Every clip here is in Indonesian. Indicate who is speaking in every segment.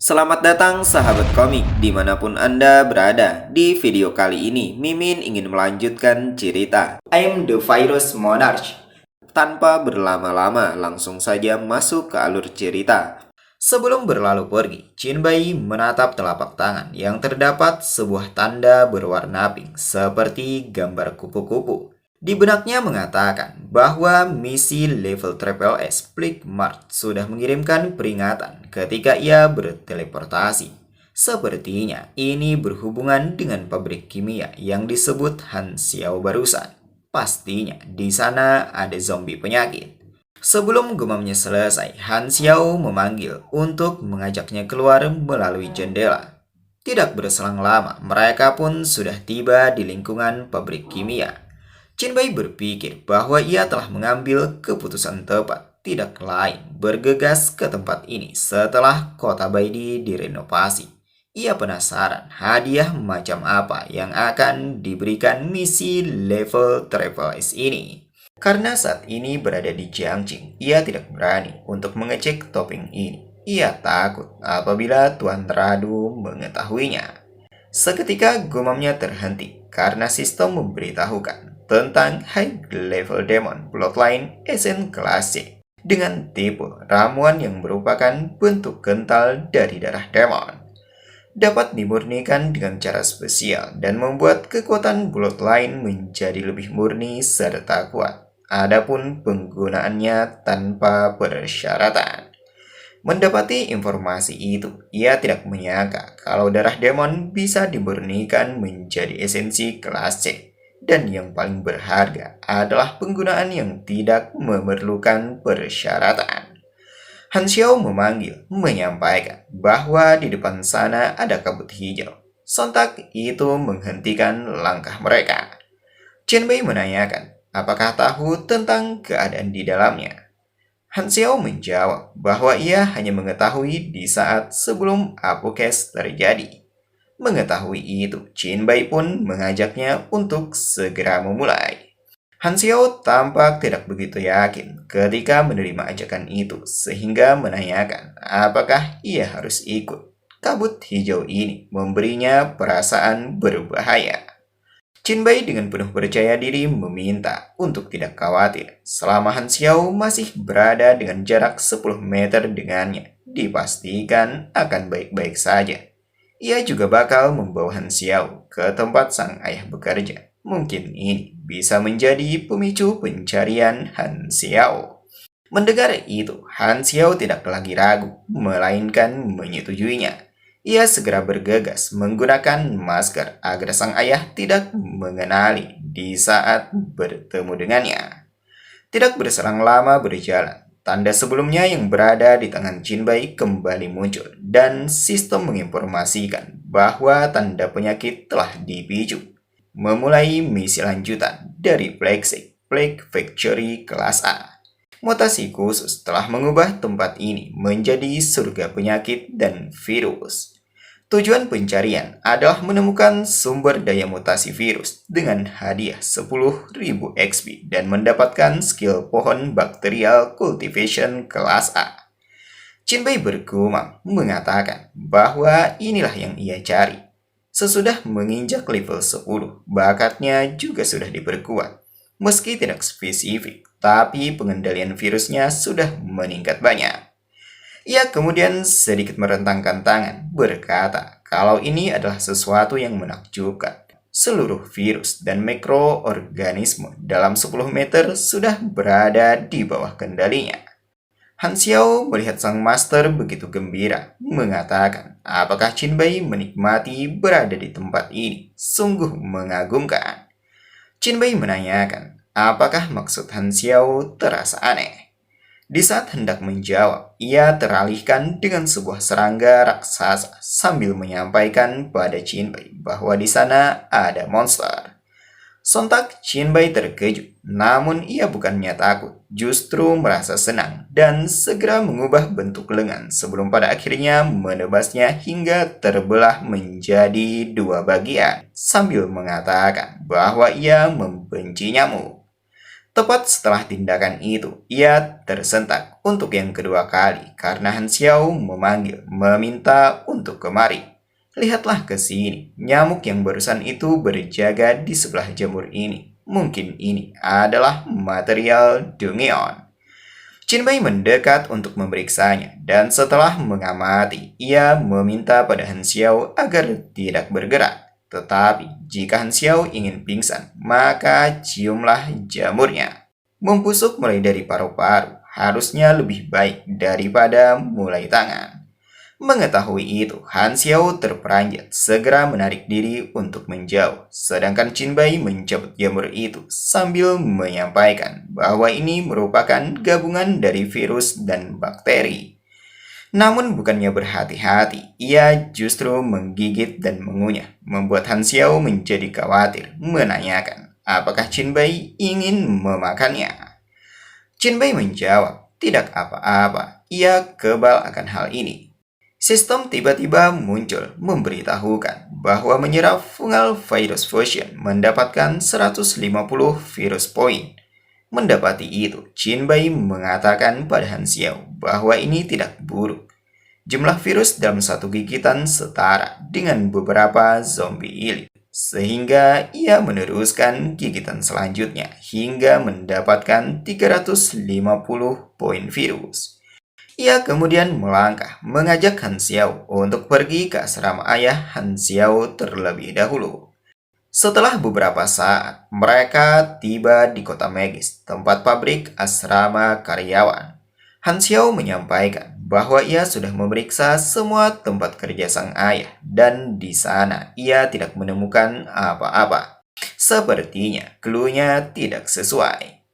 Speaker 1: Selamat datang sahabat komik dimanapun Anda berada. Di video kali ini, Mimin ingin melanjutkan cerita I'm the Virus Monarch. Tanpa berlama-lama, langsung saja masuk ke alur cerita. Sebelum berlalu pergi, Jinbei menatap telapak tangan yang terdapat sebuah tanda berwarna pink seperti gambar kupu-kupu. Di benaknya mengatakan bahwa misi level Triple S Flick Mart sudah mengirimkan peringatan ketika ia berteleportasi. Sepertinya ini berhubungan dengan pabrik kimia yang disebut Han Xiao barusan. Pastinya di sana ada zombie penyakit. Sebelum gumamnya selesai, Han Xiao memanggil untuk mengajaknya keluar melalui jendela. Tidak berselang lama, mereka pun sudah tiba di lingkungan pabrik kimia. Jinbei berpikir bahwa ia telah mengambil keputusan tepat, tidak lain bergegas ke tempat ini setelah kota Baidi direnovasi. Ia penasaran hadiah macam apa yang akan diberikan misi level Triple S ini. Karena saat ini berada di Jiangqing, ia tidak berani untuk mengecek topeng ini. Ia takut apabila Tuan Radu mengetahuinya. Seketika gumamnya terhenti karena sistem memberitahukan tentang high level demon bloodline SN kelas C dengan tipe ramuan yang merupakan bentuk kental dari darah demon. Dapat dimurnikan dengan cara spesial dan membuat kekuatan bloodline menjadi lebih murni serta kuat. Adapun penggunaannya tanpa persyaratan. Mendapati informasi itu, ia tidak menyangka kalau darah demon bisa dimurnikan menjadi esensi kelas C. Dan yang paling berharga adalah penggunaan yang tidak memerlukan persyaratan. Han Xiao memanggil, menyampaikan bahwa di depan sana ada kabut hijau. Sontak itu menghentikan langkah mereka. Chen Bei menanyakan, apakah tahu tentang keadaan di dalamnya? Han Xiao menjawab bahwa ia hanya mengetahui di saat sebelum apokes terjadi. Mengetahui itu, Jinbei pun mengajaknya untuk segera memulai. Han Xiao tampak tidak begitu yakin ketika menerima ajakan itu, sehingga menanyakan apakah ia harus ikut. Kabut hijau ini memberinya perasaan berbahaya. Jinbei dengan penuh percaya diri meminta untuk tidak khawatir selama Han Xiao masih berada dengan jarak 10 meter dengannya. Dipastikan akan baik-baik saja. Ia juga bakal membawa Han Xiao ke tempat sang ayah bekerja. Mungkin ini bisa menjadi pemicu pencarian Han Xiao. Mendengar itu, Han Xiao tidak lagi ragu, melainkan menyetujuinya. Ia segera bergegas menggunakan masker agar sang ayah tidak mengenali di saat bertemu dengannya. Tidak berselang lama berjalan, tanda sebelumnya yang berada di tangan Jinbei kembali muncul dan sistem menginformasikan bahwa tanda penyakit telah dipicu. Memulai misi lanjutan dari Plague Factory kelas A. Mutasi khusus telah mengubah tempat ini menjadi surga penyakit dan virus. Tujuan pencarian adalah menemukan sumber daya mutasi virus dengan hadiah 10.000 XP dan mendapatkan skill pohon bacterial cultivation kelas A. Jinbei bergumam mengatakan bahwa inilah yang ia cari. Sesudah menginjak level 10, bakatnya juga sudah diperkuat. Meski tidak spesifik, tapi pengendalian virusnya sudah meningkat banyak. Ia kemudian sedikit merentangkan tangan, berkata kalau ini adalah sesuatu yang menakjubkan. Seluruh virus dan mikroorganisme dalam 10 meter sudah berada di bawah kendalinya. Han Xiao melihat sang master begitu gembira, mengatakan apakah Jinbei menikmati berada di tempat ini. Sungguh mengagumkan. Jinbei menanyakan apakah maksud Han Xiao terasa aneh. Di saat hendak menjawab, ia teralihkan dengan sebuah serangga raksasa sambil menyampaikan pada Jinbei bahwa di sana ada monster. Sontak Jinbei terkejut, namun ia bukannya takut, justru merasa senang dan segera mengubah bentuk lengan sebelum pada akhirnya menebasnya hingga terbelah menjadi dua bagian sambil mengatakan bahwa ia membenci nyamuk. Tepat setelah tindakan itu, ia tersentak untuk yang kedua kali karena Han Xiao memanggil, meminta untuk kemari. Lihatlah ke sini, nyamuk yang barusan itu berjaga di sebelah jamur ini. Mungkin ini adalah material Dungeon. Jinbei mendekat untuk memeriksanya, dan setelah mengamati, ia meminta pada Han Xiao agar tidak bergerak. Tetapi, jika Han Xiao ingin pingsan, maka ciumlah jamurnya. Membusuk mulai dari paru-paru, harusnya lebih baik daripada mulai tangan. Mengetahui itu, Han Xiao terperanjat, segera menarik diri untuk menjauh. Sedangkan Jinbei mencabut jamur itu sambil menyampaikan bahwa ini merupakan gabungan dari virus dan bakteri. Namun bukannya berhati-hati, ia justru menggigit dan mengunyah, membuat Han Xiao menjadi khawatir, menanyakan apakah Jinbei ingin memakannya. Jinbei menjawab, tidak apa-apa, ia kebal akan hal ini. Sistem tiba-tiba muncul memberitahukan bahwa menyerap fungal virus fusion mendapatkan 150 virus point. Mendapati itu, Jinbei mengatakan pada Han Xiao bahwa ini tidak buruk. Jumlah virus dalam satu gigitan setara dengan beberapa zombie elit, sehingga ia meneruskan gigitan selanjutnya hingga mendapatkan 350 poin virus. Ia kemudian melangkah mengajak Han Xiao untuk pergi ke asrama ayah Han Xiao terlebih dahulu. Setelah beberapa saat, mereka tiba di kota Megis, tempat pabrik asrama karyawan. Han Xiao menyampaikan bahwa ia sudah memeriksa semua tempat kerja sang ayah dan di sana ia tidak menemukan apa-apa. Sepertinya clue-nya tidak sesuai.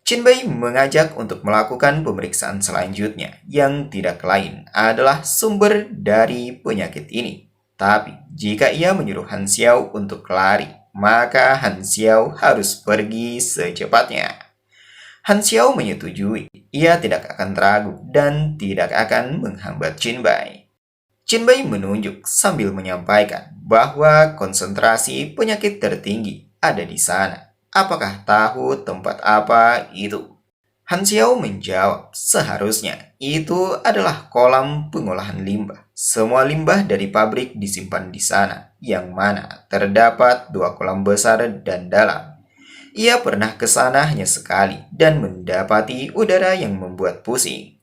Speaker 1: Jinbei mengajak untuk melakukan pemeriksaan selanjutnya yang tidak lain adalah sumber dari penyakit ini. Tapi jika ia menyuruh Han Xiao untuk lari, maka Han Xiao harus pergi secepatnya. Han Xiao menyetujui, ia tidak akan ragu dan tidak akan menghambat Jinbei. Jinbei menunjuk sambil menyampaikan bahwa konsentrasi penyakit tertinggi ada di sana. Apakah tahu tempat apa itu? Han Xiao menjawab, seharusnya itu adalah kolam pengolahan limbah. Semua limbah dari pabrik disimpan di sana, yang mana terdapat 2 kolam besar dan dalam. Ia pernah ke sana hanya sekali dan mendapati udara yang membuat pusing.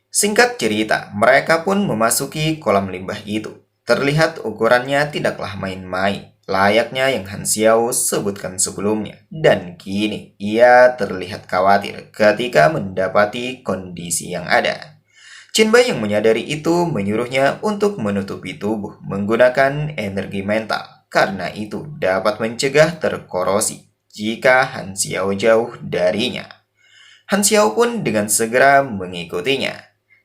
Speaker 1: Singkat cerita, mereka pun memasuki kolam limbah itu. Terlihat ukurannya tidaklah main-main, layaknya yang Han Xiao sebutkan sebelumnya. Dan kini ia terlihat khawatir ketika mendapati kondisi yang ada. Jinbei yang menyadari itu menyuruhnya untuk menutupi tubuh menggunakan energi mental, karena itu dapat mencegah terkorosi jika Han Xiao jauh darinya. Han Xiao pun dengan segera mengikutinya.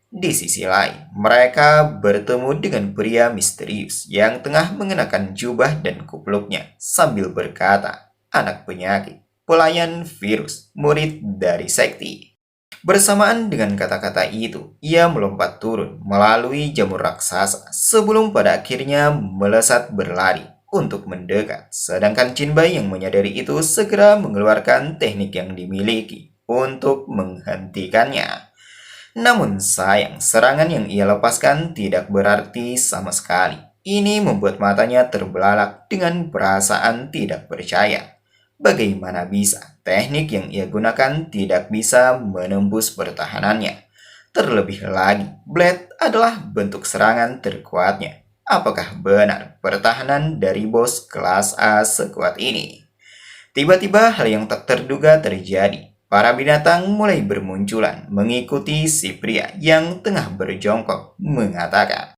Speaker 1: Di sisi lain, mereka bertemu dengan pria misterius yang tengah mengenakan jubah dan kupluknya sambil berkata, anak penyakit, pelayan virus, murid dari sekti. Bersamaan dengan kata-kata itu, ia melompat turun melalui jamur raksasa sebelum pada akhirnya melesat berlari untuk mendekat. Sedangkan Jinbei yang menyadari itu segera mengeluarkan teknik yang dimiliki untuk menghentikannya. Namun sayang, serangan yang ia lepaskan tidak berarti sama sekali. Ini membuat matanya terbelalak dengan perasaan tidak percaya. Bagaimana bisa teknik yang ia gunakan tidak bisa menembus pertahanannya? Terlebih lagi, Blade adalah bentuk serangan terkuatnya. Apakah benar pertahanan dari bos kelas A sekuat ini? Tiba-tiba hal yang tak terduga terjadi. Para binatang mulai bermunculan mengikuti si pria yang tengah berjongkok mengatakan,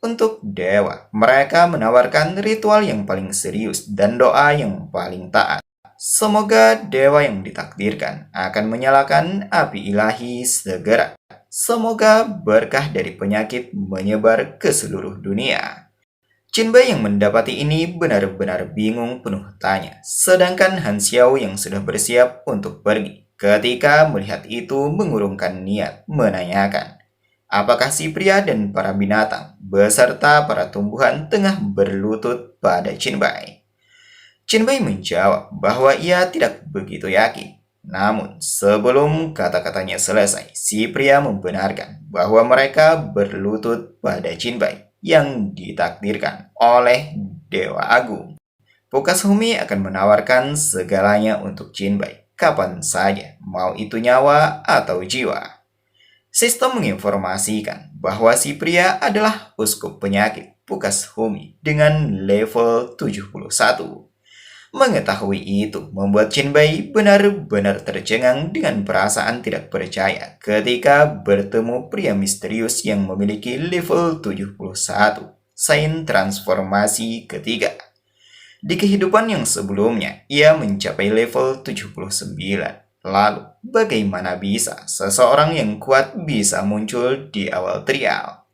Speaker 1: untuk dewa, mereka menawarkan ritual yang paling serius dan doa yang paling taat. Semoga dewa yang ditakdirkan akan menyalakan api ilahi segera. Semoga berkah dari penyakit menyebar ke seluruh dunia. Jinbei yang mendapati ini benar-benar bingung penuh tanya, sedangkan Han Xiao yang sudah bersiap untuk pergi ketika melihat itu mengurungkan niat menanyakan, apakah si pria dan para binatang beserta para tumbuhan tengah berlutut pada Jinbei. Jinbei menjawab bahwa ia tidak begitu yakin. Namun, sebelum kata-katanya selesai, si pria membenarkan bahwa mereka berlutut pada Jinbai yang ditakdirkan oleh Dewa Agung. Pukashumi akan menawarkan segalanya untuk Jinbai, kapan saja, mau itu nyawa atau jiwa. Sistem menginformasikan bahwa si pria adalah uskup penyakit Pukashumi dengan level 71. Mengetahui itu membuat Jinbei benar-benar tercengang dengan perasaan tidak percaya ketika bertemu pria misterius yang memiliki level 71, Saint transformasi ketiga. Di kehidupan yang sebelumnya, ia mencapai level 79. Lalu, bagaimana bisa seseorang yang kuat bisa muncul di awal trial?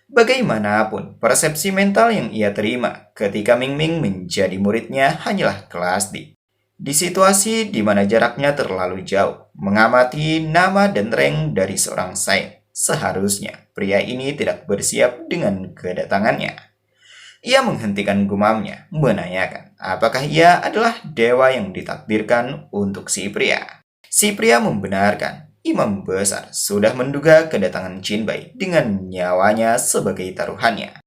Speaker 1: Bagaimanapun, persepsi mental yang ia terima ketika Ming Ming menjadi muridnya hanyalah kelas D. Di situasi di mana jaraknya terlalu jauh, mengamati nama dan rank dari seorang Saint, seharusnya pria ini tidak bersiap dengan kedatangannya. Ia menghentikan gumamnya, menanyakan apakah ia adalah dewa yang ditakdirkan untuk si pria. Si pria membenarkan, imam besar sudah menduga kedatangan Jinbai dengan nyawanya sebagai taruhannya.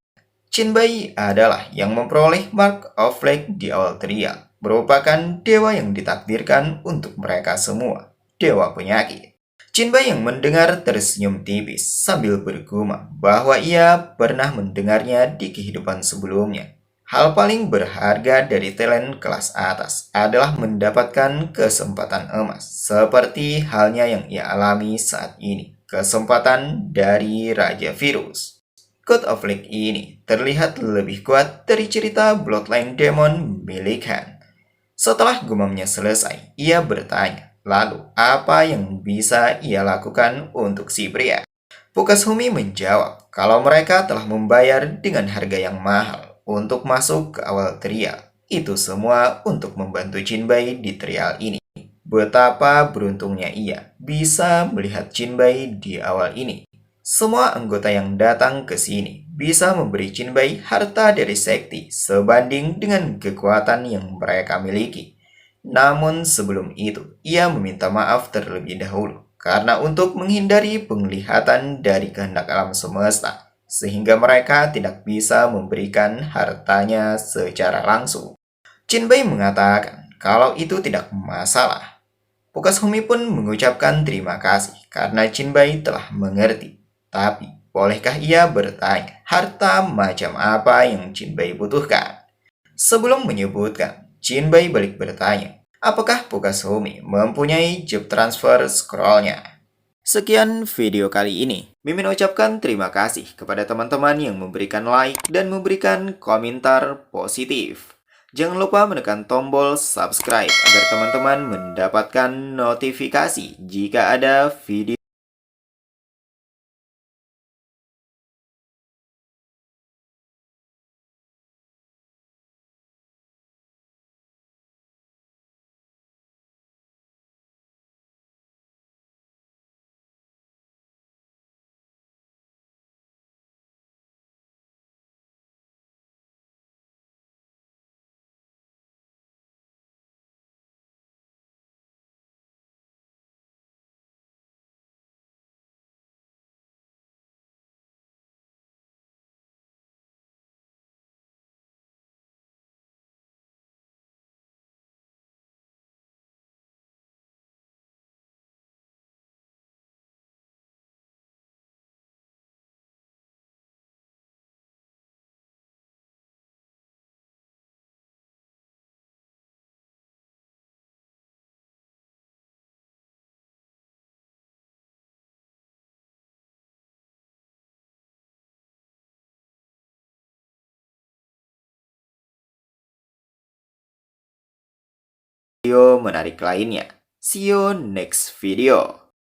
Speaker 1: Jinbai adalah yang memperoleh Mark of Flag di awal trial, merupakan dewa yang ditakdirkan untuk mereka semua, dewa penyakit. Jinbai yang mendengar tersenyum tipis sambil bergumam bahwa ia pernah mendengarnya di kehidupan sebelumnya. Hal paling berharga dari talent kelas atas adalah mendapatkan kesempatan emas, seperti halnya yang ia alami saat ini, kesempatan dari Raja Virus. God of Lake ini terlihat lebih kuat dari cerita Bloodline Demon milik Han. Setelah gumamnya selesai, ia bertanya, lalu apa yang bisa ia lakukan untuk si pria? Pukashumi menjawab kalau mereka telah membayar dengan harga yang mahal untuk masuk ke awal trial. Itu semua untuk membantu Jinbai di trial ini. Betapa beruntungnya ia bisa melihat Jinbai di awal ini. Semua anggota yang datang ke sini bisa memberi Jinbai harta dari sekti sebanding dengan kekuatan yang mereka miliki. Namun sebelum itu, ia meminta maaf terlebih dahulu karena untuk menghindari penglihatan dari kehendak alam semesta, sehingga mereka tidak bisa memberikan hartanya secara langsung. Jinbei mengatakan kalau itu tidak masalah. Pukashumi pun mengucapkan terima kasih karena Jinbei telah mengerti. Tapi, bolehkah ia bertanya harta macam apa yang Jinbei butuhkan? Sebelum menyebutkan, Jinbei balik bertanya, apakah Pukashumi mempunyai job transfer scrollnya? Sekian video kali ini. Mimin ucapkan terima kasih kepada teman-teman yang memberikan like dan memberikan komentar positif. Jangan lupa menekan tombol subscribe agar teman-teman mendapatkan notifikasi jika ada video menarik lainnya. See you next video.